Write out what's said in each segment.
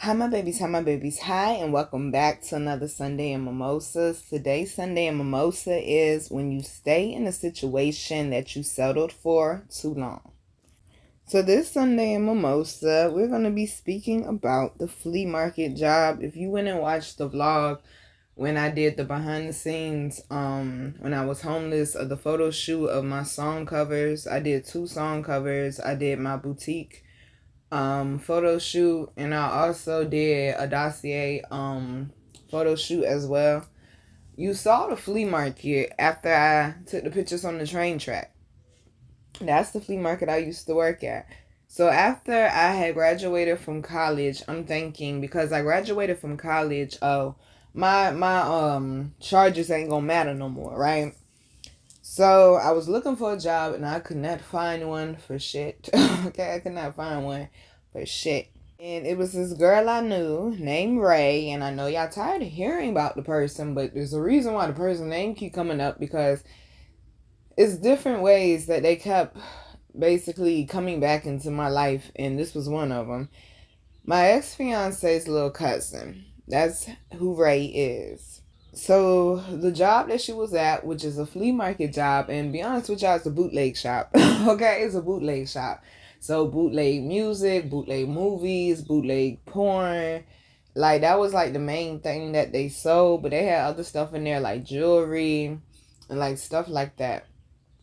Hi my babies, hi my babies, hi and welcome back to another Sunday in Mimosas. Today's Sunday in Mimosa is when you stay in a situation that you settled for too long. So this Sunday in Mimosa, we're going to be speaking about the flea market job. If you went and watched the vlog when I did the behind the scenes, when I was homeless, the photo shoot of my song covers, I did 2 song covers. I did my boutique photo shoot, and I also did a dossier photo shoot as well. You saw the flea market after I took the pictures on the train track. That's the flea market I used to work at. So after I had graduated from college, I'm thinking, because I graduated from college, oh, my charges ain't gonna matter no more, right? So I was looking for a job and I could not find one for shit. Okay, I could not find one for shit. And it was this girl I knew named Ray, and I know y'all tired of hearing about the person, but there's a reason why the person's name keep coming up, because it's different ways that they kept basically coming back into my life, and this was one of them. My ex-fiance's little cousin. That's who Ray is. So the job that she was at, which is a flea market job, and be honest with y'all, it's a bootleg shop. Okay, it's a bootleg shop. So bootleg music, bootleg movies, bootleg porn. Like that was like the main thing that they sold, but they had other stuff in there like jewelry and like stuff like that.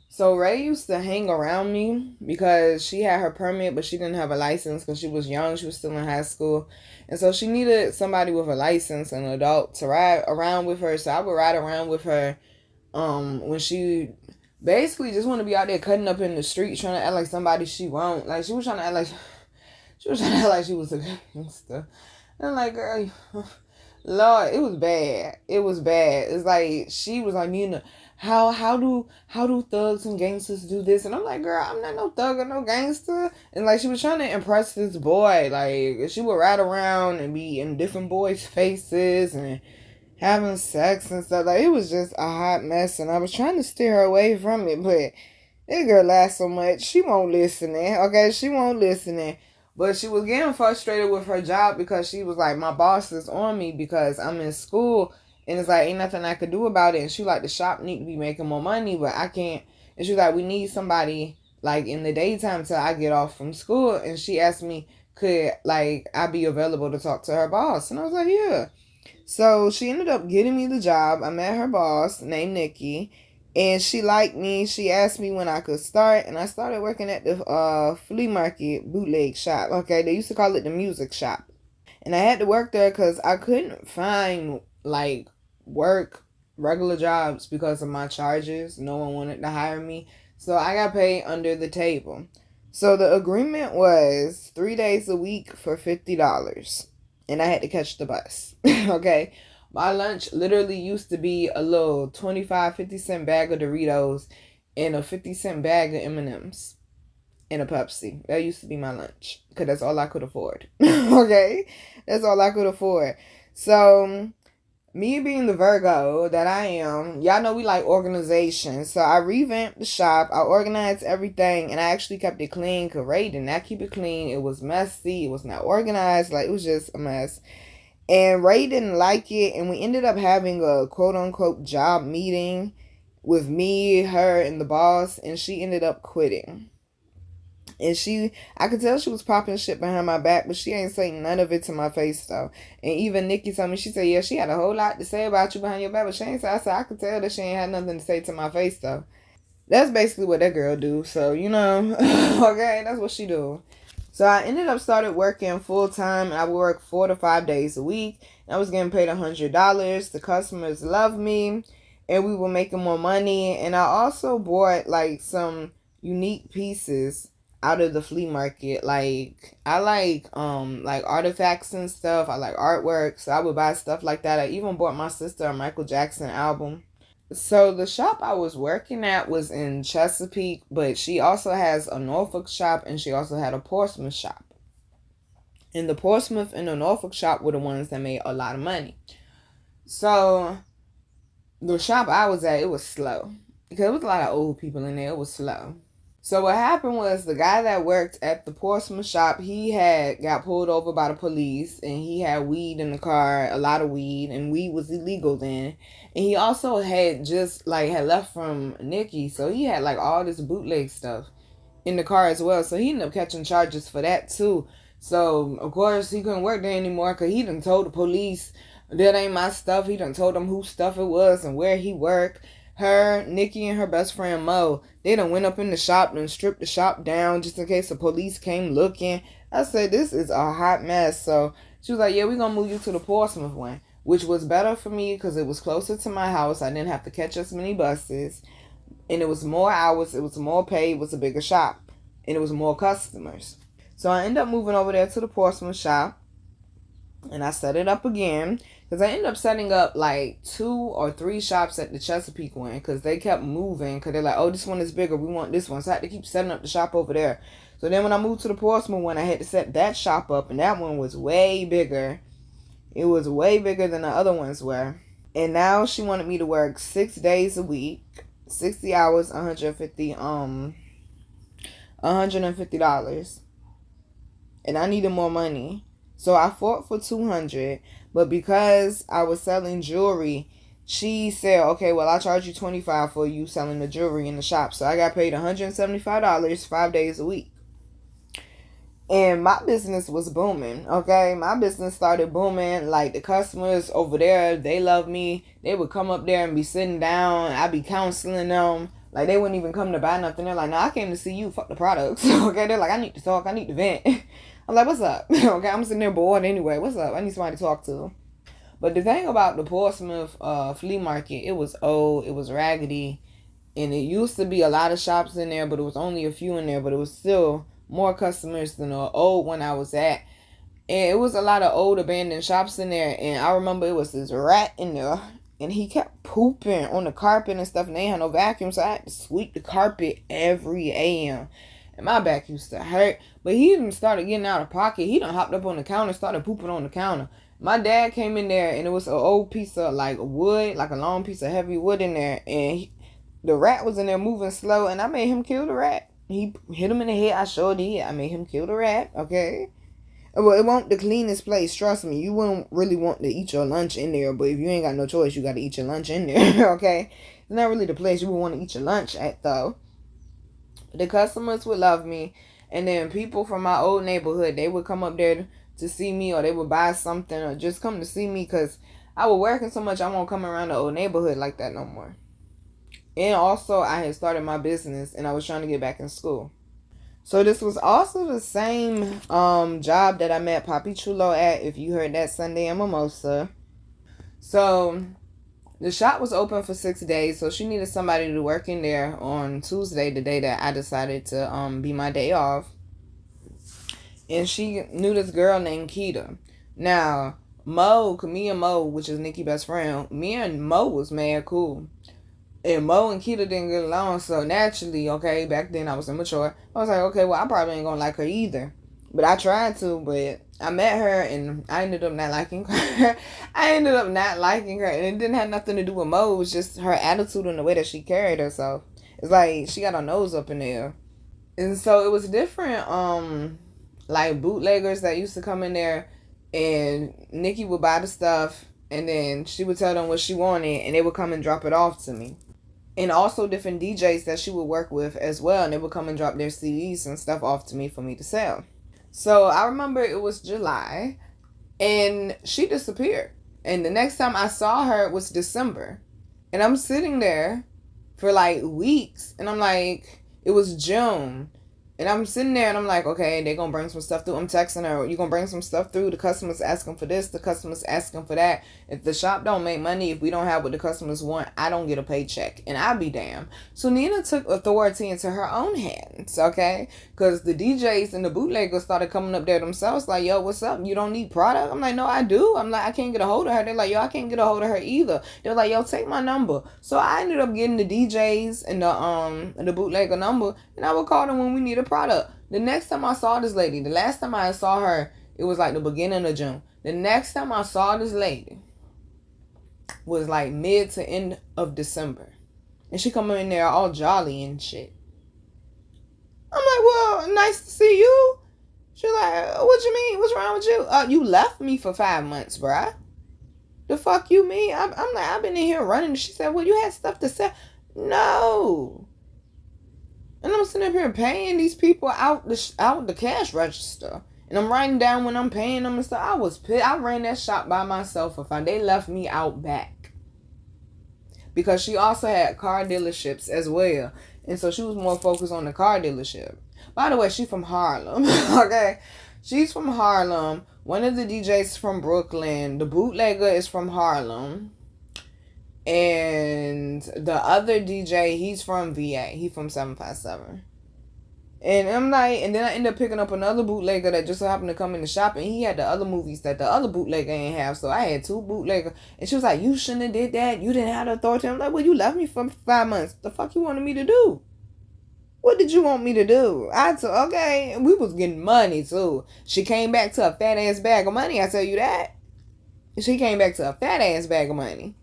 So Ray used to hang around me because she had her permit, but she didn't have a license because she was young. She was still in high school. And so she needed somebody with a license, an adult, to ride around with her. So I would ride around with her when she basically just want to be out there cutting up in the street, trying to act like somebody she won't. Like she was trying to act like she was a gangster. And I'm like, girl, Lord, it was bad. It was bad. It's like she was like, you know, how do thugs and gangsters do this? And I'm like, girl, I'm not no thug or no gangster. And like she was trying to impress this boy. Like she would ride around and be in different boys' faces and having sex and stuff. Like it was just a hot mess. And I was trying to steer her away from it, but that girl laughed so much. She won't listen. Okay, she won't listen. But she was getting frustrated with her job because she was like, my boss is on me because I'm in school and it's like, ain't nothing I could do about it. And she like, the shop need to be making more money, but I can't. And she was like, we need somebody like in the daytime till I get off from school. And she asked me, could like I be available to talk to her boss? And I was like, yeah. So she ended up getting me the job. I met her boss named Nikki, and she liked me. She asked me when I could start, and I started working at the flea market bootleg shop. Okay, they used to call it the music shop. And I had to work there because I couldn't find like work, regular jobs because of my charges. No one wanted to hire me. So I got paid under the table. So the agreement was 3 days a week for $50. And I had to catch the bus. Okay. My lunch literally used to be a little 25, 50-cent bag of Doritos and a 50-cent bag of M&Ms and a Pepsi. That used to be my lunch because that's all I could afford. Okay. That's all I could afford. So me being the Virgo that I am, y'all know we like organization. So I revamped the shop. I organized everything, and I actually kept it clean because Ray did not keep it clean. It was messy. It was not organized. Like, it was just a mess. And Ray didn't like it, and we ended up having a quote-unquote job meeting with me, her, and the boss, and she ended up quitting. And I could tell she was popping shit behind my back, but she ain't saying none of it to my face, though. And even Nikki told me, she said, yeah, she had a whole lot to say about you behind your back, but she ain't say, I said, I could tell that she ain't had nothing to say to my face, though. That's basically what that girl do, so, you know, okay, that's what she do. So I ended up started working full-time, and I would work 4 to 5 days a week. And I was getting paid $100. The customers loved me, and we were making more money. And I also bought, like, some unique pieces out of the flea market. Like I like artifacts and stuff. I like artwork, so I would buy stuff like that. I even bought my sister a Michael Jackson album. So the shop I was working at was in Chesapeake, but she also has a Norfolk shop, and she also had a Portsmouth shop. And the Portsmouth and the Norfolk shop were the ones that made a lot of money. So the shop I was at, it was slow because there was a lot of old people in there. It was slow. So what happened was the guy that worked at the Portsmouth shop, he had got pulled over by the police, and he had weed in the car, a lot of weed, and weed was illegal then. And he also had just like had left from Nikki, so he had like all this bootleg stuff in the car as well. So he ended up catching charges for that too. So of course he couldn't work there anymore because he done told the police that ain't my stuff. He done told them whose stuff it was and where he worked. Her, Nikki, and her best friend Mo, they done went up in the shop and stripped the shop down just in case the police came looking. I said, this is a hot mess. So she was like, yeah, we're going to move you to the Portsmouth one, which was better for me because it was closer to my house. I didn't have to catch as many buses. And it was more hours. It was more pay. It was a bigger shop. And it was more customers. So I ended up moving over there to the Portsmouth shop. And I set it up again. Because I ended up setting up like 2 or 3 shops at the Chesapeake one. Because they kept moving. Because they're like, oh, this one is bigger. We want this one. So I had to keep setting up the shop over there. So then when I moved to the Portsmouth one, I had to set that shop up. And that one was way bigger. It was way bigger than the other ones were. And now she wanted me to work 6 days a week. 60 hours, $150. And I needed more money. So I fought for $200, but because I was selling jewelry, she said, okay, well, I'll charge you $25 for you selling the jewelry in the shop. So I got paid $175, 5 days a week. And my business was booming, okay? My business started booming. Like, the customers over there, they love me. They would come up there and be sitting down. I'd be counseling them. Like, they wouldn't even come to buy nothing. They're like, no, I came to see you. Fuck the products. Okay? They're like, I need to talk. I need to vent. I'm like, what's up? Okay, I'm sitting there bored anyway. What's up? I need somebody to talk to. But the thing about the Portsmouth flea market, it was old. It was raggedy. And it used to be a lot of shops in there, but it was only a few in there. But it was still more customers than the old one I was at. And it was a lot of old abandoned shops in there. And I remember it was this rat in there. And he kept pooping on the carpet and stuff. And they had no vacuum. So I had to sweep the carpet every a.m. And my back used to hurt. But he even started getting out of pocket. He done hopped up on the counter, started pooping on the counter. My dad came in there and it was an old piece of like wood, like a long piece of heavy wood in there. And the rat was in there moving slow. And I made him kill the rat. He hit him in the head. I sure did. I made him kill the rat. Okay. Well, it won't the cleanest place. Trust me. You wouldn't really want to eat your lunch in there. But if you ain't got no choice, you got to eat your lunch in there. Okay. It's not really the place you would want to eat your lunch at, though. The customers would love me. And then people from my old neighborhood, they would come up there to see me, or they would buy something, or just come to see me, because I was working so much I won't come around the old neighborhood like that no more. And also I had started my business and I was trying to get back in school. So this was also the same job that I met Papi Chulo at, if you heard that Sunday in Mimosa. So the shop was open for 6 days, so she needed somebody to work in there on Tuesday, the day that I decided to be my day off. And she knew this girl named Keita. Now, me and Mo, which is Nikki's best friend, me and Mo was mad cool. And Mo and Keita didn't get along, so naturally, okay, back then I was immature. I was like, okay, well, I probably ain't gonna like her either. But I tried to, but I met her and I ended up not liking her. And it didn't have nothing to do with Mo. It was just her attitude and the way that she carried herself. It's like she got her nose up in there. And so it was different, like bootleggers that used to come in there, and Nikki would buy the stuff and then she would tell them what she wanted and they would come and drop it off to me. And also different DJs that she would work with as well, and they would come and drop their CDs and stuff off to me for me to sell. So I remember it was July and she disappeared. And the next time I saw her was December. And I'm sitting there for like weeks and I'm like, it was June. And I'm sitting there and I'm like, okay, they're going to bring some stuff through. I'm texting her, you going to bring some stuff through? The customer's asking for this. The customer's asking for that. If the shop don't make money, if we don't have what the customers want, I don't get a paycheck. And I'll be damned. So Nina took authority into her own hands, okay? Because the DJs and the bootleggers started coming up there themselves like, yo, what's up? You don't need product? I'm like, no, I do. I'm like, I can't get a hold of her. They're like, yo, I can't get a hold of her either. They're like, yo, take my number. So I ended up getting the DJs and the bootlegger number, and I would call them when we need a product. The next time I saw this lady, the last time I saw her, it was like the beginning of June. The next time I saw this lady was like mid to end of December. And she come in there all jolly and shit. I'm like, well, nice to see you. She's like, what you mean? What's wrong with you? You left me for 5 months, bruh. The fuck you mean? I'm like, I've been in here running. She said, well, you had stuff to sell. No. And I'm sitting up here paying these people out the cash register. And I'm writing down when I'm paying them and stuff. I was pissed. I ran that shop by myself for fun. They left me out back. Because she also had car dealerships as well. And so she was more focused on the car dealership. By the way, she's from Harlem. Okay? She's from Harlem. One of the DJs from Brooklyn. The bootlegger is from Harlem. And the other DJ, he's from VA. He's from 757. And I'm like, and then I ended up picking up another bootlegger that just so happened to come in the shop, and he had the other movies that the other bootlegger ain't have. So I had 2 bootleggers. And she was like, you shouldn't have did that. You didn't have the authority. I'm like, well, you left me for 5 months. The fuck you wanted me to do? What did you want me to do? I said, okay. We was getting money too. She came back to a fat ass bag of money. I tell you that. She came back to a fat ass bag of money.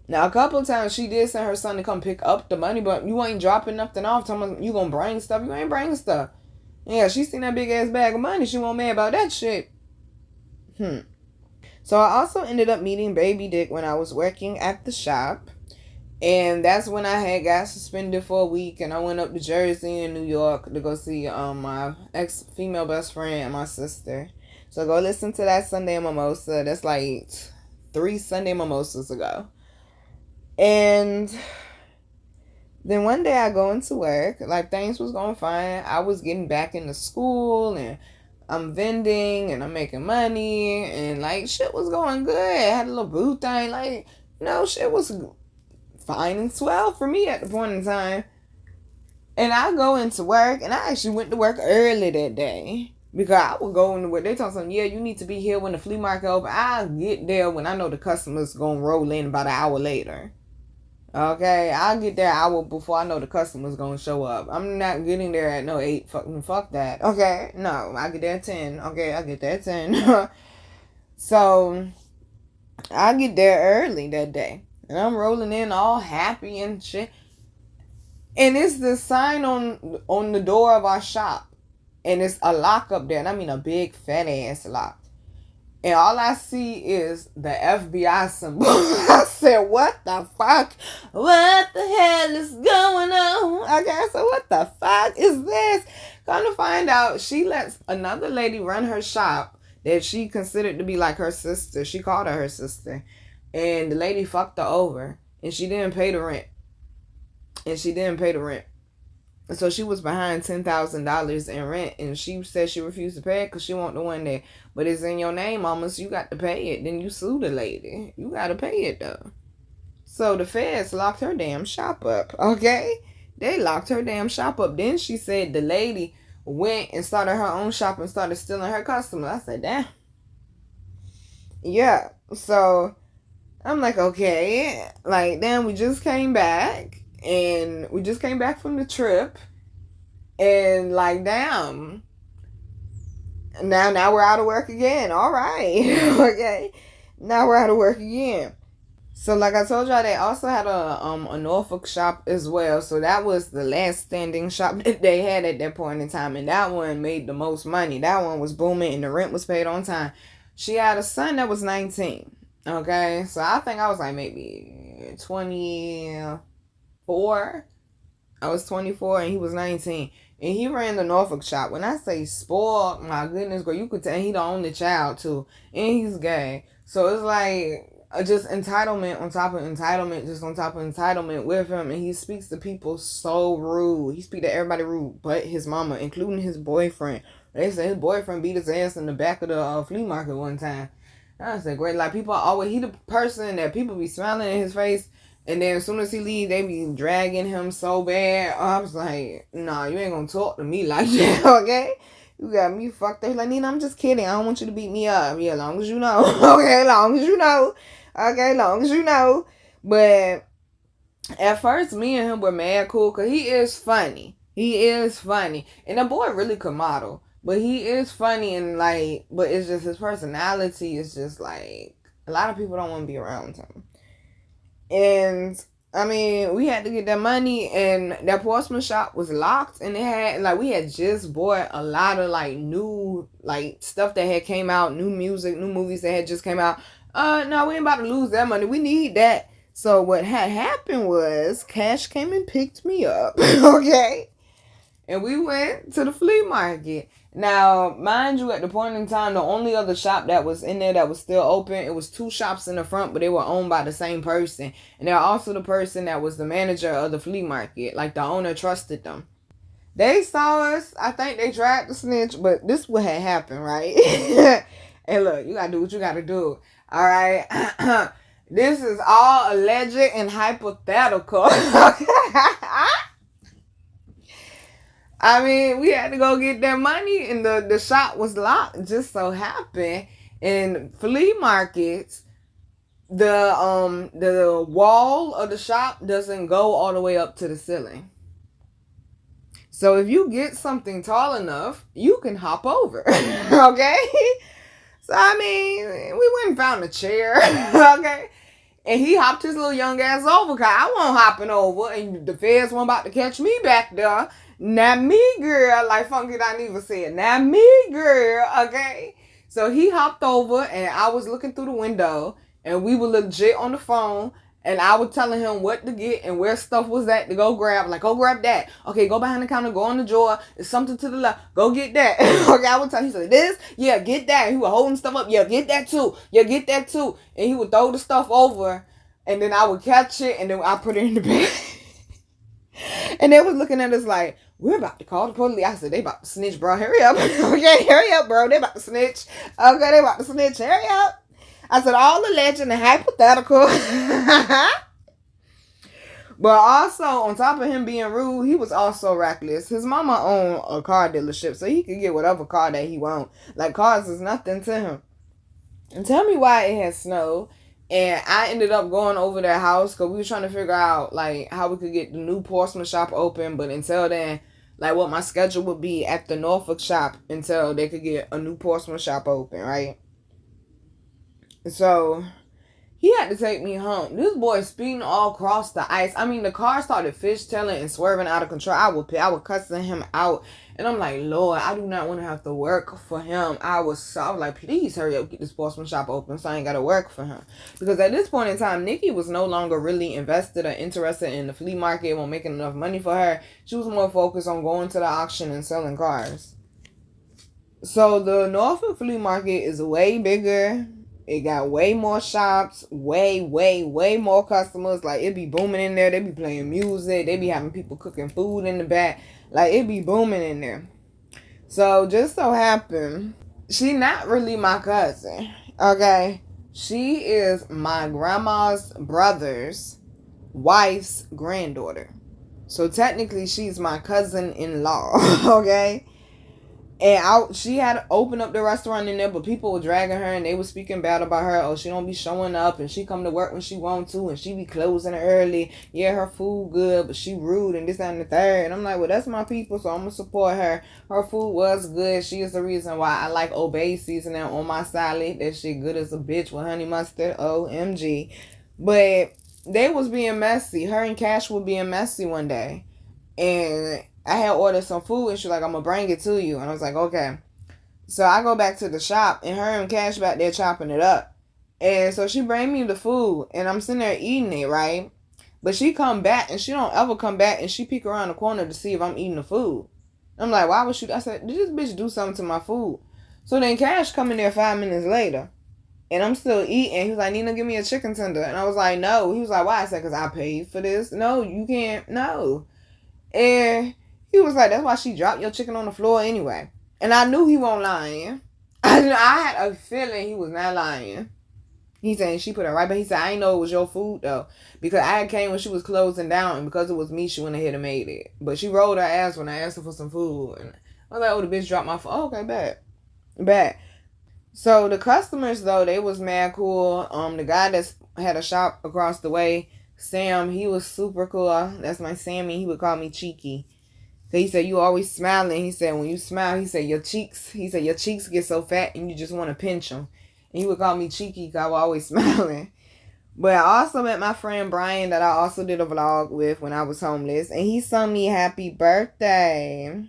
Now, a couple of times she did send her son to come pick up the money, but you ain't dropping nothing off. Telling you gonna bring stuff. You ain't bringing stuff. Yeah, she seen that big ass bag of money. She won't mad about that shit. So I also ended up meeting Baby Dick when I was working at the shop. And that's when I had got suspended for a week. And I went up to Jersey and New York to go see my ex-female best friend and my sister. So go listen to that Sunday Mimosa. That's like 3 Sunday Mimosas ago. And then one day I go into work, like things was going fine. I was getting back into school and I'm vending and I'm making money and like shit was going good. I had a little booth thing, like, you know, shit was fine and swell for me at the point in time. And I go into work, and I actually went to work early that day. Because I would go into work. They told me, yeah, you need to be here when the flea market open. I'll get there when I know the customer's going to roll in about an hour later. Okay, I'll get there an hour before I know the customer's gonna show up. I'm not getting there at no 8. Fuck that. Okay, no, I get there at 10. Okay, I get there at 10. So I get there early that day, and I'm rolling in all happy and shit. And it's the sign on the door of our shop, and it's a lock up there, and I mean a big fat ass lock. And all I see is the FBI symbol. I said, what the fuck? What the hell is going on? Okay, so what the fuck is this? Come to find out, she lets another lady run her shop that she considered to be like her sister. She called her sister. And the lady fucked her over. And she didn't pay the rent. So she was behind $10,000 in rent, and she said she refused to pay it because she want the one that, but it's in your name almost, you got to pay it. Then you sue the lady. You got to pay it though. So the feds locked her damn shop up, okay? They locked her damn shop up. Then she said the lady went and started her own shop and started stealing her customers. I said, damn. Yeah, so I'm like, okay. Like, then we just came back. And we just came back from the trip. And like, damn. Now we're out of work again. All right. Okay. Now we're out of work again. So like I told y'all, they also had a Norfolk shop as well. So that was the last standing shop that they had at that point in time. And that one made the most money. That one was booming and the rent was paid on time. She had a son that was 19. Okay. So I think I was like maybe 24. I was 24 and he was 19. And he ran the Norfolk shop. When I say spoiled, my goodness, girl, you could tell he the only child too. And he's gay. So it's like just entitlement on top of entitlement, just on top of entitlement with him. And he speaks to people so rude. He speaks to everybody rude but his mama, including his boyfriend. They say his boyfriend beat his ass in the back of the flea market one time. I said, great. Like, people always, he the person that people be smiling in his face. And then as soon as he leave, they be dragging him so bad. I was like, nah, you ain't gonna talk to me like that, okay? You got me fucked up. Like, Nina, I'm just kidding. I don't want you to beat me up. Yeah, long as you know. Okay, long as you know. Okay, long as you know. But at first, me and him were mad cool because he is funny. He is funny. And the boy really could model. But he is funny and like, but it's just his personality is just like, a lot of people don't want to be around him. And I mean, we had to get that money, and that porcelain shop was locked, and it had, like, we had just bought a lot of, like, new, like, stuff that had came out, new music, new movies that had just came out. No, we ain't about to lose that money. We need that. So what had happened was Cash came and picked me up, okay? And we went to the flea market. Now, mind you, at the point in time, the only other shop that was in there that was still open, it was 2 shops in the front, but they were owned by the same person. And they're also the person that was the manager of the flea market. Like, the owner trusted them. They saw us. I think they tried to snitch, but this what had happened, right? Hey, look, you gotta do what you gotta do. All right? This is all alleged and hypothetical. I mean, we had to go get that money, and the shop was locked. Just so happened in flea markets, the wall of the shop doesn't go all the way up to the ceiling. So if you get something tall enough, you can hop over. Okay? So I mean, we went and found a chair. Okay? And he hopped his little young ass over, because I wasn't hopping over, and the feds weren't about to catch me back there. Not me, girl. Like Funky Dineva said, not me, girl. Okay? So he hopped over, and I was looking through the window, and we were legit on the phone, and I was telling him what to get and where stuff was at to go grab. Like, go grab that. Okay, go behind the counter, go on the drawer. There's something to the left. Go get that. Okay, I would tell him, he said, this? Yeah, get that. And he was holding stuff up. Yeah, get that too. Yeah, get that too. And he would throw the stuff over, and then I would catch it, and then I put it in the bag. And they was looking at us like, we're about to call the police. I said, they about to snitch, bro. Hurry up. Okay, hurry up, bro. They about to snitch. Okay, they about to snitch. Hurry up. I said, all alleged and hypothetical. But also, on top of him being rude, he was also reckless. His mama owned a car dealership, so he could get whatever car that he want. Like, cars is nothing to him. And tell me why it had snowed. And I ended up going over their house because we were trying to figure out, like, how we could get the new porcelain shop open. But until then, like, what my schedule would be at the Norfolk shop until they could get a new porcelain shop open, right? So he had to take me home. This boy speeding all across the ice. I mean, the car started fishtailing and swerving out of control. I was cussing him out. And I'm like, Lord, I do not want to have to work for him. I was like, please hurry up, get this porcelain shop open so I ain't got to work for him. Because at this point in time, Nikki was no longer really invested or interested in the flea market or making enough money for her. She was more focused on going to the auction and selling cars. So the Norfolk flea market is way bigger. It got way more shops, way more customers. Like, it be booming in there. They be playing music. They be having people cooking food in the back. Like, it be booming in there. So, just so happened, she not really my cousin, okay? She is my grandma's brother's wife's granddaughter. So, technically, she's my cousin-in-law, okay? And she had opened up the restaurant in there, but people were dragging her and they were speaking bad about her. Oh, she don't be showing up, and she come to work when she want to, and she be closing early. Yeah, her food good, but she rude and this, that, and the third. And I'm like, well, that's my people, so I'm going to support her. Her food was good. She is the reason why I like Obey seasoning on my salad. That shit good as a bitch with honey mustard. OMG. But they was being messy. Her and Cash were being messy one day. And I had ordered some food, and she's like, I'm going to bring it to you. And I was like, okay. So I go back to the shop, and her and Cash back there chopping it up. And so she bring me the food, and I'm sitting there eating it, right? But she come back, and she don't ever come back, and she peek around the corner to see if I'm eating the food. I'm like, why would she? I said, did this bitch do something to my food? So then Cash come in there 5 minutes later, and I'm still eating. He was like, Nina, give me a chicken tender. And I was like, no. He was like, why? I said, because I paid for this. No, you can't. No. And he was like, that's why she dropped your chicken on the floor anyway. And I knew he wasn't lying. I had a feeling he was not lying. He said she put it right back. He said, I didn't know it was your food though. Because I came when she was closing down, and because it was me, she went ahead and made it. But she rolled her ass when I asked her for some food. And I was like, oh, the bitch dropped my food. Oh, okay, bad. So the customers though, they was mad cool. The guy that had a shop across the way, Sam, he was super cool. That's my Sammy. He would call me Cheeky. So he said, you always smiling. He said, when you smile, he said, your cheeks get so fat and you just want to pinch them. And he would call me Cheeky because I was always smiling. But I also met my friend Brian that I also did a vlog with when I was homeless. And he sung me happy birthday.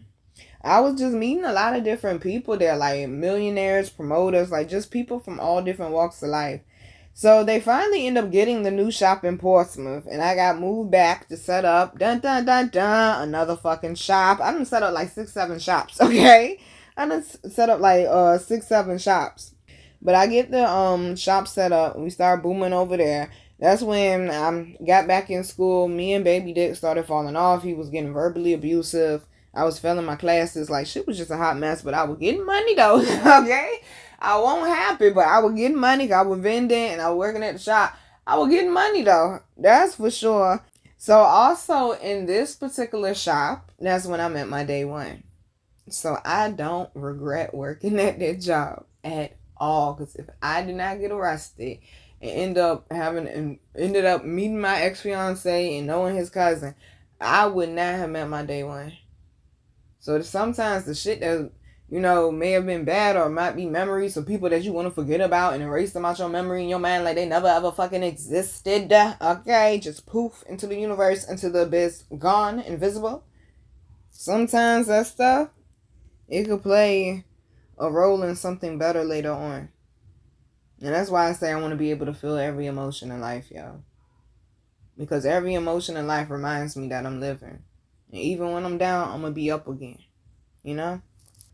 I was just meeting a lot of different people there, like millionaires, promoters, like just people from all different walks of life. So they finally end up getting the new shop in Portsmouth, and I got moved back to set up, dun dun dun dun, another fucking shop. I done set up like 6-7 shops, okay? I done set up like 6-7 shops. But I get the shop set up, and we start booming over there. That's when I got back in school. Me and Baby Dick started falling off. He was getting verbally abusive. I was failing my classes. Like, shit was just a hot mess, but I was getting money though, okay? I wasn't happy, but I was getting money. I was vending and I was working at the shop. I was getting money though. That's for sure. So also in this particular shop, that's when I met my day one. So I don't regret working at that job at all. Because if I did not get arrested and ended up meeting my ex-fiance and knowing his cousin, I would not have met my day one. So sometimes the shit that, may have been bad or might be memories of people that you want to forget about and erase them out your memory in your mind like they never ever fucking existed. Okay, just poof into the universe, into the abyss, gone, invisible. Sometimes that stuff, it could play a role in something better later on. And that's why I say I want to be able to feel every emotion in life, y'all. Because every emotion in life reminds me that I'm living. And even when I'm down, I'm going to be up again.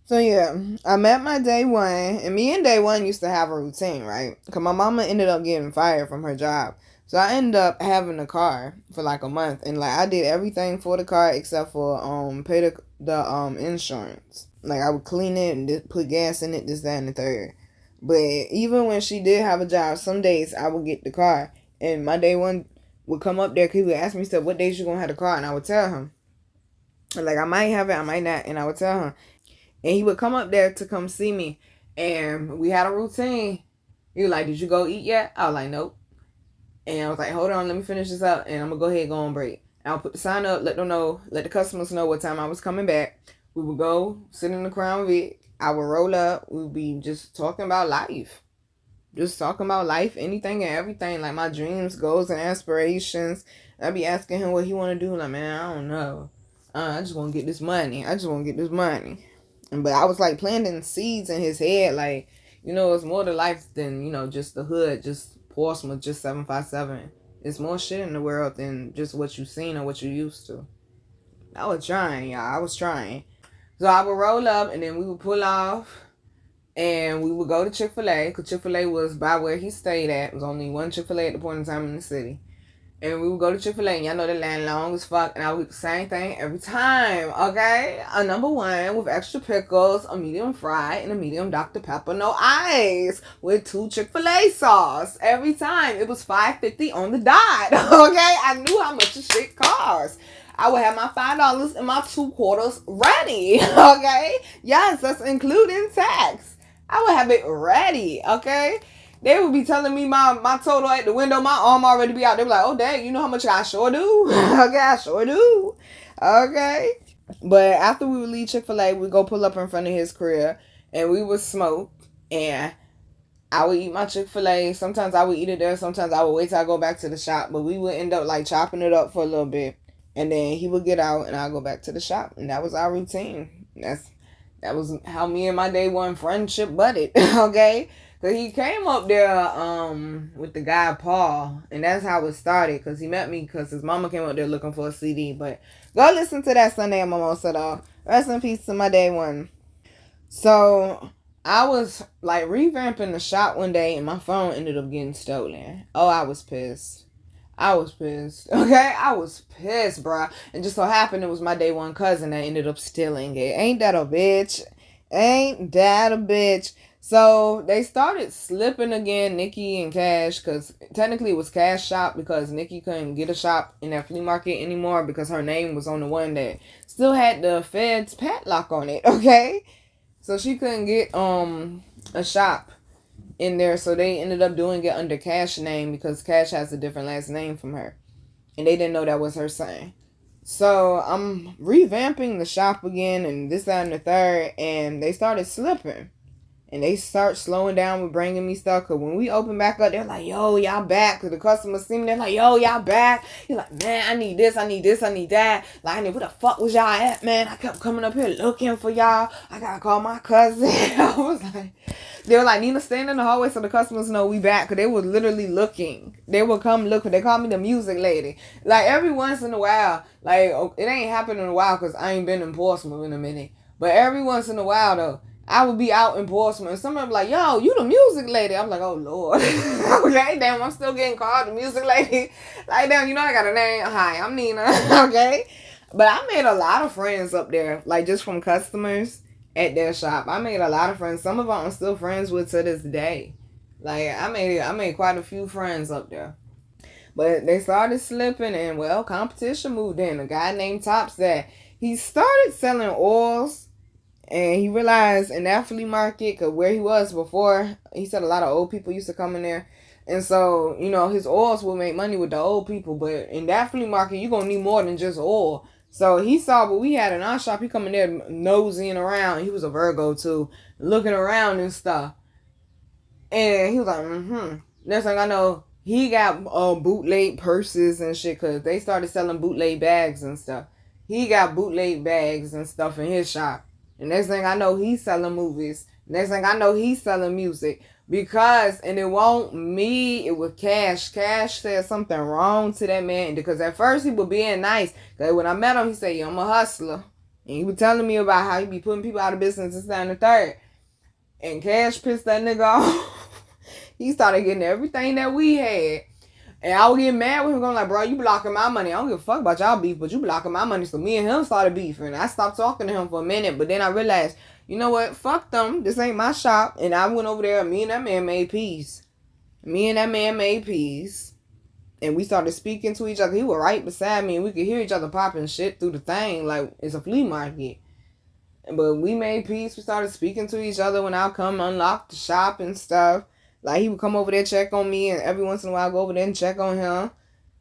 So yeah, I met my day one. And me and day one used to have a routine, right? Because my mama ended up getting fired from her job. So I ended up having a car for like a month. And like I did everything for the car except for pay the insurance. Like I would clean it and put gas in it, this, that, and the third. But even when she did have a job, some days I would get the car. And my day one would come up there because he would ask me, so what days you going to have the car? And I would tell him. Like, I might have it, I might not. And I would tell him. And he would come up there to come see me. And we had a routine. He was like, did you go eat yet? I was like, nope. And I was like, hold on, let me finish this up. And I'm going to go ahead and go on break. And I'll put the sign up, let the customers know what time I was coming back. We would go sit in the Crown Vic. I would roll up. We would be just talking about life. Just talking about life, anything and everything. Like my dreams, goals, and aspirations. I'd be asking him what he want to do. Like, man, I don't know. I just want to get this money. But I was like planting seeds in his head. Like, it's more to life than, just the hood, just Portsmouth, just 757. It's more shit in the world than just what you've seen or what you used to. I was trying, y'all. I was trying. So I would roll up and then we would pull off and we would go to Chick-fil-A because Chick-fil-A was by where he stayed at. It was only one Chick-fil-A at the point in time in the city. And we would go to Chick-fil-A and y'all know the line long as fuck. And I would do the same thing every time, okay? A number one with extra pickles, a medium fry, and a medium Dr. Pepper, no ice. With 2 Chick-fil-A sauce. Every time. It was $5.50 on the dot, okay? I knew how much the shit cost. I would have my $5 and my 2 quarters ready, okay? Yes, that's including tax. I would have it ready, okay? They would be telling me my total at the window, my arm already be out. They be like, oh, dang, you know how much I sure do? Okay, I sure do. Okay. But after we would leave Chick-fil-A, we'd go pull up in front of his crib, and we would smoke, and I would eat my Chick-fil-A. Sometimes I would eat it there. Sometimes I would wait till I go back to the shop. But we would end up, like, chopping it up for a little bit. And then he would get out, and I'd go back to the shop. And that was our routine. That was how me and my day one friendship budded, okay? Because he came up there with the guy, Paul. And that's how it started. Because he met me because his mama came up there looking for a CD. But go listen to that Sunday at Mimosa, though. Rest in peace to my day one. So I was like revamping the shop one day and my phone ended up getting stolen. Oh, I was pissed. Okay? I was pissed, bruh. And just so happened it was my day one cousin that ended up stealing it. Ain't that a bitch? So they started slipping again, Nikki and Cash, because technically it was Cash shop because Nikki couldn't get a shop in that flea market anymore because her name was on the one that still had the Fed's padlock on it, okay? So she couldn't get a shop in there, so they ended up doing it under Cash's name because Cash has a different last name from her. And they didn't know that was her son. So I'm revamping the shop again and this, that, and the third, and they started slipping. And they start slowing down with bringing me stuff. Because when we open back up, they're like, yo, y'all back. Because the customers see me, they're like, yo, y'all back. You're like, man, I need this, I need this, I need that. Like, where the fuck was y'all at, man? I kept coming up here looking for y'all. I got to call my cousin. I was like, they were like, Nina, stand in the hallway so the customers know we back. Because they were literally looking. They would come look. They call me the music lady. Like, every once in a while, like, it ain't happened in a while because I ain't been in Portsmouth in a minute. But every once in a while, though, I would be out in Portsmouth and somebody would be like, yo, you the music lady. I'm like, oh, Lord. Okay, damn, I'm still getting called the music lady. Like, damn, you know I got a name. Hi, I'm Nina. Okay? But I made a lot of friends up there, like just from customers at their shop. I made a lot of friends. Some of them I'm still friends with to this day. Like, I made quite a few friends up there. But they started slipping and, well, competition moved in. A guy named Tops that he started selling oils. And he realized in that flea market, cause where he was before, he said a lot of old people used to come in there. And so, you know, his oils will make money with the old people. But in that flea market, you're going to need more than just oil. So he saw what we had in our shop. He come in there nosing around. He was a Virgo too, looking around and stuff. And he was like, Next thing I know, he got bootleg purses and shit, because they started selling bootleg bags and stuff. He got bootleg bags and stuff in his shop. And next thing I know, he's selling movies. Next thing I know, he's selling music. Because, and it won't me, it was Cash. Cash said something wrong to that man. Because at first he was being nice. Because when I met him, he said, yeah, I'm a hustler. And he was telling me about how he be putting people out of business and that and the third. And Cash pissed that nigga off. He started getting everything that we had. And I would get mad with him, going like, bro, you blocking my money. I don't give a fuck about y'all beef, but you blocking my money. So me and him started beefing. I stopped talking to him for a minute, but then I realized, you know what? Fuck them. This ain't my shop. And I went over there, and me and that man made peace. And we started speaking to each other. He was right beside me, and we could hear each other popping shit through the thing like it's a flea market. But we made peace. We started speaking to each other when I come unlock the shop and stuff. Like, he would come over there, check on me, and every once in a while go over there and check on him.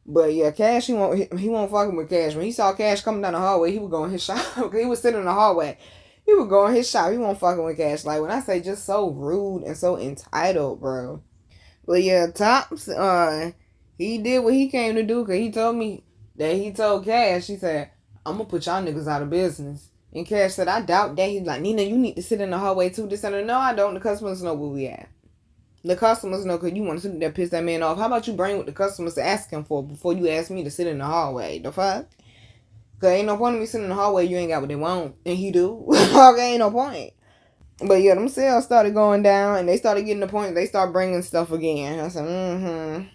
But yeah, Cash, he won't fucking with Cash. When he saw Cash coming down the hallway, he would go in his shop. He was sitting in the hallway. He would go in his shop. He won't fucking with Cash. Like, when I say just so rude and so entitled, bro. But yeah, Tops, he did what he came to do, because he told me that he told Cash, he said, I'm going to put y'all niggas out of business. And Cash said, I doubt that. He's like, Nina, you need to sit in the hallway too. This and no, I don't. The customers know where we at. The customers know, because you want to sit there, piss that man off. How about you bring what the customers are asking for before you ask me to sit in the hallway? The fuck? Because ain't no point in me sitting in the hallway. You ain't got what they want. And he do. Okay, ain't no point. But yeah, them sales started going down. And they started getting the point. They start bringing stuff again. I said,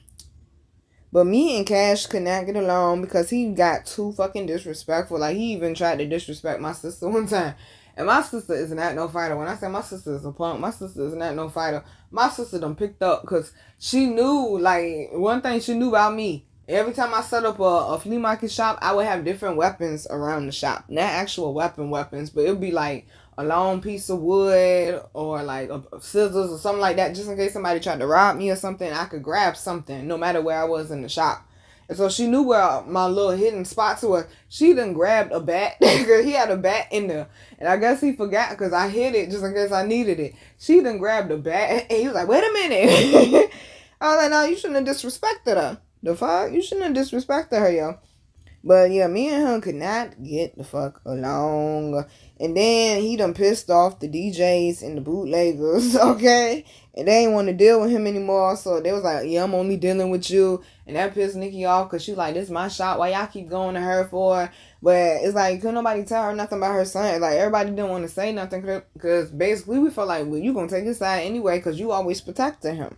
But me and Cash could not get along because he got too fucking disrespectful. Like, he even tried to disrespect my sister one time. And my sister is not no fighter. When I say my sister is a punk, my sister is not no fighter. My sister done picked up because she knew, like, one thing she knew about me. Every time I set up a flea market shop, I would have different weapons around the shop. Not actual weapons, but it would be like a long piece of wood or like scissors or something like that. Just in case somebody tried to rob me or something, I could grab something no matter where I was in the shop. And so she knew where my little hidden spots were. She done grabbed a bat. He had a bat in there. And I guess he forgot because I hid it just in case I needed it. She done grabbed a bat. And he was like, wait a minute. I was like, no, you shouldn't have disrespected her. The fuck? You shouldn't have disrespected her, yo. But yeah, me and him could not get the fuck along. And then he done pissed off the DJs and the bootleggers, okay? And they ain't want to deal with him anymore. So they was like, yeah, I'm only dealing with you. And that pissed Nikki off because she was like, this is my shop. Why y'all keep going to her for? But it's like, couldn't nobody tell her nothing about her son. Like, everybody didn't want to say nothing because basically we felt like, well, you going to take his side anyway because you always protected him.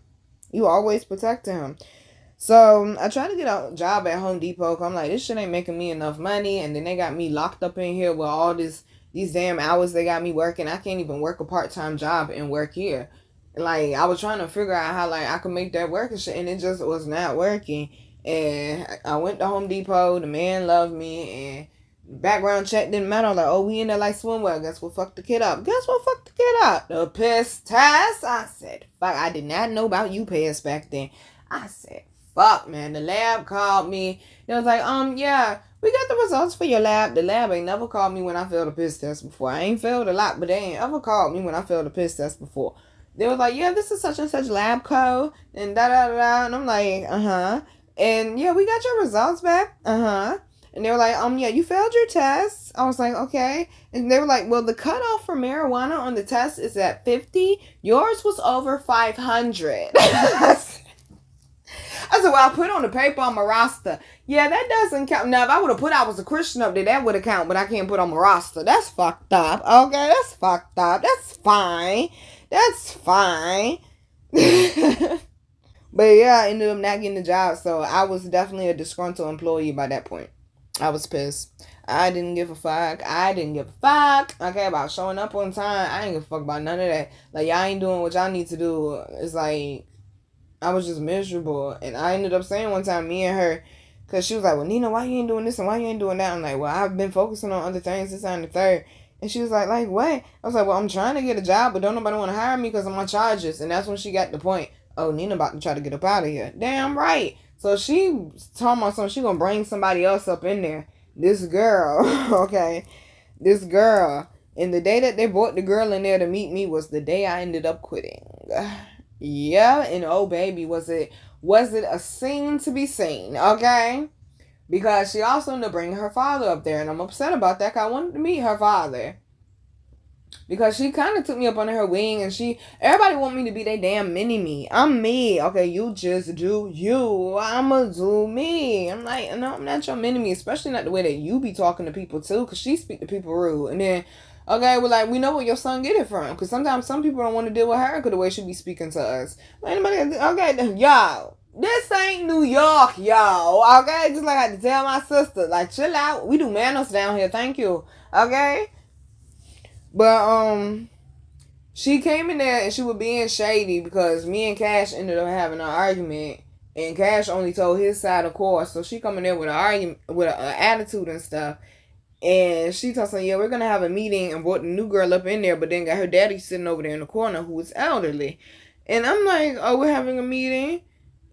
So I tried to get a job at Home Depot. I'm like, this shit ain't making me enough money. And then they got me locked up in here with all these damn hours they got me working. I can't even work a part-time job and work here. Like, I was trying to figure out how, like, I could make that work and shit. And it just was not working. And I went to Home Depot. The man loved me. And background check didn't matter. Like, oh, we in there like swimwear. Guess what fucked the kid up? The piss test. I said, fuck, I did not know about you piss back then. I said, fuck, man. The lab called me. They was like, yeah, we got the results for your lab. The lab ain't never called me when I failed a piss test before. I ain't failed a lot, but they ain't ever called me when I failed a piss test before. They was like, yeah, this is such and such lab code, and da-da-da-da. And I'm like, uh-huh. And yeah, we got your results back. Uh-huh. And they were like, yeah, you failed your test. I was like, okay. And they were like, well, the cutoff for marijuana on the test is at 50. Yours was over 500. I said, well, I put on the paper on my roster. Yeah, that doesn't count. Now, if I would have put I was a Christian up there, that would have counted, but I can't put on my roster. That's fucked up. Okay, that's fucked up. That's fine. That's fine. But yeah, I ended up not getting the job, so I was definitely a disgruntled employee by that point. I was pissed. I didn't give a fuck. Okay, about showing up on time. I ain't give a fuck about none of that. Like, y'all ain't doing what y'all need to do. It's like, I was just miserable. And I ended up saying one time, me and her, because she was like, well, Nina, why you ain't doing this and why you ain't doing that? I'm like, well, I've been focusing on other things since I'm the third. And she was like, what? I was like, well, I'm trying to get a job, but don't nobody want to hire me because of my charges. And that's when she got the point. Oh, Nina about to try to get up out of here. Damn right. So she talking about something. She going to bring somebody else up in there. This girl, okay? This girl. And the day that they brought the girl in there to meet me was the day I ended up quitting. Yeah, and oh baby, was it a scene to be seen, okay? Because she also ended up bringing her father up there, and I'm upset about that because I wanted to meet her father. Because she kind of took me up under her wing, and everybody want me to be their damn mini-me. I'm me. Okay, you just do you. I'ma do me. I'm like, no, I'm not your mini-me, especially not the way that you be talking to people, too, because she speak to people rude. And then, okay, well, like, we know where your son get it from, because sometimes some people don't want to deal with her because the way she be speaking to us. Okay, y'all. This ain't New York, y'all. Okay, just like I had to tell my sister, like, chill out. We do manners down here. Thank you. Okay. But she came in there and she was being shady because me and Cash ended up having an argument, and Cash only told his side, of course. So she come in there with an argument, with an attitude and stuff, and she told me, yeah, we're gonna have a meeting, and brought the new girl up in there, but then got her daddy sitting over there in the corner who was elderly, and I'm like, oh, we're having a meeting,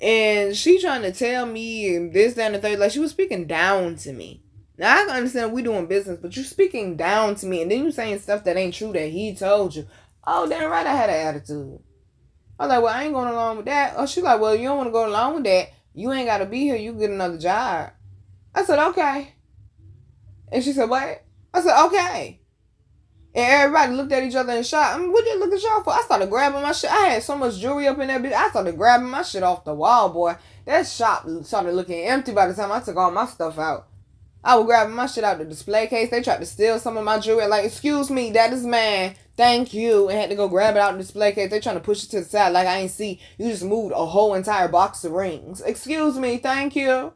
and she trying to tell me this, that, and the third, like she was speaking down to me. Now, I can understand we doing business, but you speaking down to me, and then you saying stuff that ain't true that he told you. Oh, damn right, I had an attitude. I was like, well, I ain't going along with that. Oh, she's like, well, you don't want to go along with that. You ain't got to be here. You get another job. I said, okay. And she said, what? I said, okay. And everybody looked at each other in shock. What you look at y'all for? I started grabbing my shit. I had so much jewelry up in that bitch. I started grabbing my shit off the wall, boy. That shop started looking empty by the time I took all my stuff out. I was grabbing my shit out the display case. They tried to steal some of my jewelry. Like, excuse me, that is mine. Thank you. And had to go grab it out the display case. They trying to push it to the side like I ain't see. You just moved a whole entire box of rings. Excuse me. Thank you.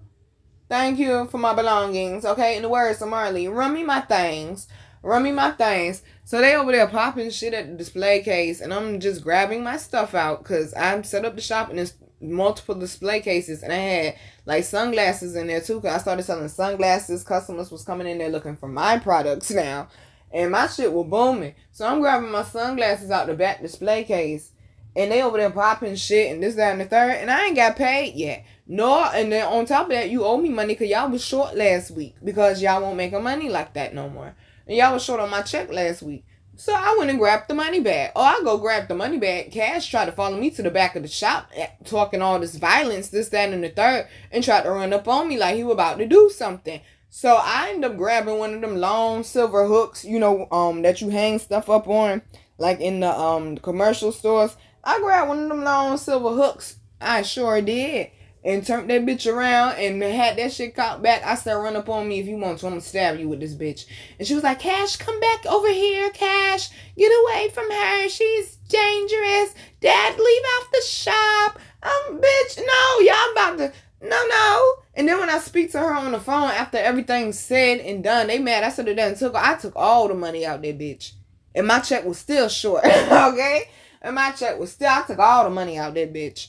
Thank you for my belongings. Okay, in the words of Marley, run me my things. Run me my things. So they over there popping shit at the display case, and I'm just grabbing my stuff out because I set up the shop and there's multiple display cases, and I had like sunglasses in there too because I started selling sunglasses. Customers was coming in there looking for my products now, and my shit was booming. So I'm grabbing my sunglasses out the back display case, and they over there popping shit and this, that, and the third, and I ain't got paid yet. And then on top of that, you owe me money because y'all was short last week because y'all won't make money like that no more. And y'all was short on my check last week. So I went and grabbed the money back. Oh, I go grab the money back. Cash tried to follow me to the back of the shop, talking all this violence, this, that, and the third, and tried to run up on me like he was about to do something. So I ended up grabbing one of them long silver hooks, that you hang stuff up on, like in the commercial stores. I grabbed one of them long silver hooks. I sure did. And turned that bitch around and had that shit caught back. I said, run up on me if you want to. I'm going to stab you with this bitch. And she was like, Cash, come back over here, Cash. Get away from her. She's dangerous. Dad, leave off the shop. Bitch, no, y'all about to, no. And then when I speak to her on the phone after everything's said and done, they mad. I said, I took all the money out there, bitch. And my check was still short, okay? And my check was still, I took all the money out there, bitch.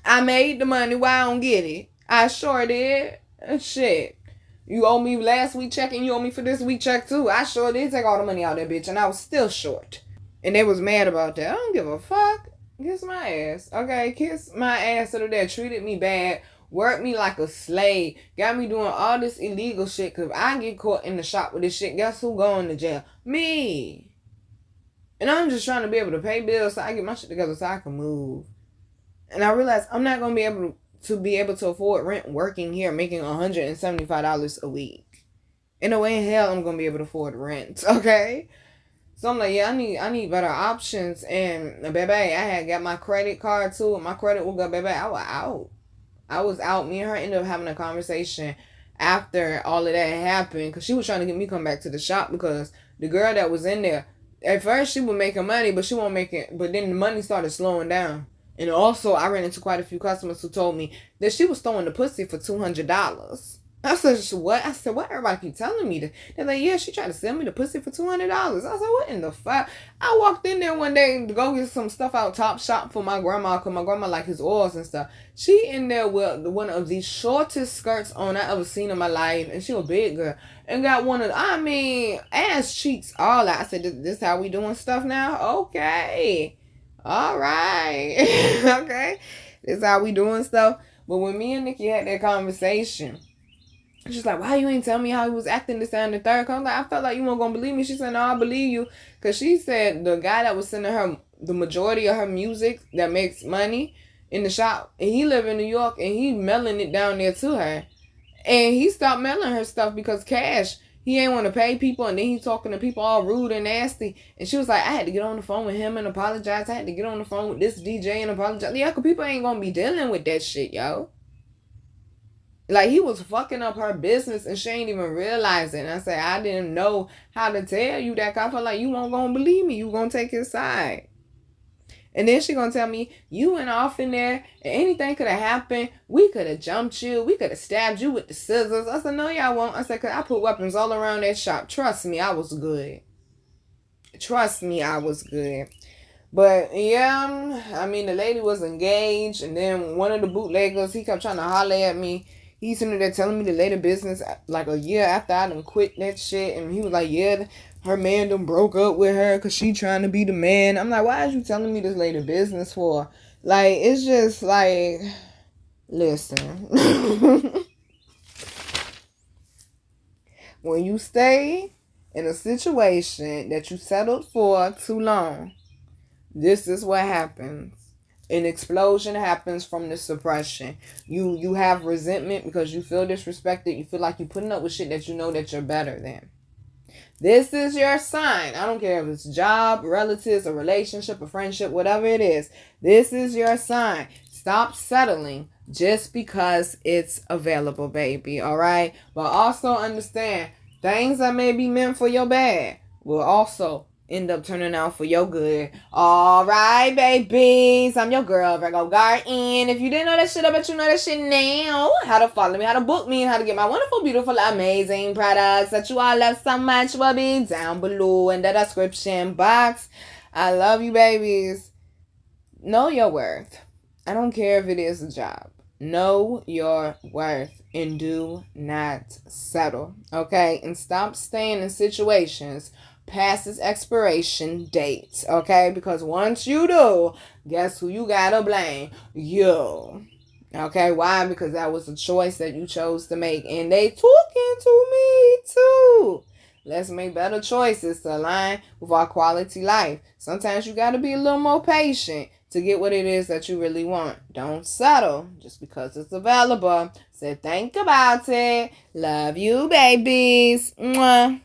I made the money. Why I don't get it? I sure did. Shit. You owe me last week check and you owe me for this week check too. I sure did take all the money out of that bitch and I was still short. And they was mad about that. I don't give a fuck. Kiss my ass. Okay, kiss my ass to the dad. Treated me bad. worked me like a slave, got me doing all this illegal shit. Cause if I get caught in the shop with this shit, guess who going to jail? Me. And I'm just trying to be able to pay bills so I get my shit together so I can move. And I realized I'm not gonna be able to afford rent working here, making $175 a week. In no way in hell I'm gonna be able to afford rent. Okay. So I'm like, yeah, I need better options. And baby, I had got my credit card too. My credit will go, baby, I was out. I was out. Me and her ended up having a conversation after all of that happened. Because she was trying to get me to come back to the shop. Because the girl that was in there, at first she was making money, but she won't make it. But then the money started slowing down. And also, I ran into quite a few customers who told me that she was throwing the pussy for $200. I said, what? I said, what? Everybody keep telling me that. They're like, yeah, she tried to sell me the pussy for $200. I said, what in the fuck? I walked in there one day to go get some stuff out Top Shop for my grandma, because my grandma like his oils and stuff. She in there with one of the shortest skirts on I ever seen in my life, and she a big girl, and got one of, ass cheeks, all that. I said, this how we doing stuff now? Okay. All right. Okay. This how we doing stuff. But when me and Nikki had that conversation, she's like, why you ain't tell me how he was acting this and the third? I'm like, I felt like you weren't going to believe me. She said, no, I believe you. Because she said the guy that was sending her the majority of her music that makes money in the shop, and he live in New York, and he mailing it down there to her. And he stopped mailing her stuff because cash, he ain't want to pay people, and then he talking to people all rude and nasty. And she was like, I had to get on the phone with him and apologize. I had to get on the phone with this DJ and apologize. Yeah, because people ain't going to be dealing with that shit, yo. Like, he was fucking up her business and she ain't even realize it. And I said, I didn't know how to tell you that. I felt like you won't gonna believe me. You gonna take his side. And then she gonna tell me, you went off in there and anything could have happened. We could have jumped you. We could have stabbed you with the scissors. I said, no, y'all won't. I said, cause I put weapons all around that shop. Trust me, I was good. Trust me, I was good. But yeah, the lady was engaged. And then one of the bootleggers, he kept trying to holler at me. He's sitting there telling me to lay the business like a year after I done quit that shit. And he was like, yeah, her man done broke up with her because she trying to be the man. I'm like, why are you telling me this lay the business for? Like, it's just like, listen. When you stay in a situation that you settled for too long, this is what happens. An explosion happens from the suppression. You have resentment because you feel disrespected. You feel like you're putting up with shit that you know that you're better than. This is your sign. I don't care if it's job, relatives, a relationship, a friendship, whatever it is. This is your sign. Stop settling just because it's available, baby. All right? But also understand, things that may be meant for your bad will also end up turning out for your good. All right, babies. I'm your girl, Virgo Garden. If you didn't know that shit, I bet you know that shit now. How to follow me, how to book me, and how to get my wonderful, beautiful, amazing products that you all love so much will be down below in the description box. I love you, babies. Know your worth. I don't care if it is a job. Know your worth and do not settle. Okay? And stop staying in situations past its expiration date, okay? Because once you do, guess who you gotta blame? You. Okay, why? Because that was a choice that you chose to make, and they talking to me too. Let's make better choices to align with our quality life. Sometimes you gotta be a little more patient to get what it is that you really want. Don't settle just because it's available. So think about it. Love you, babies. Mwah.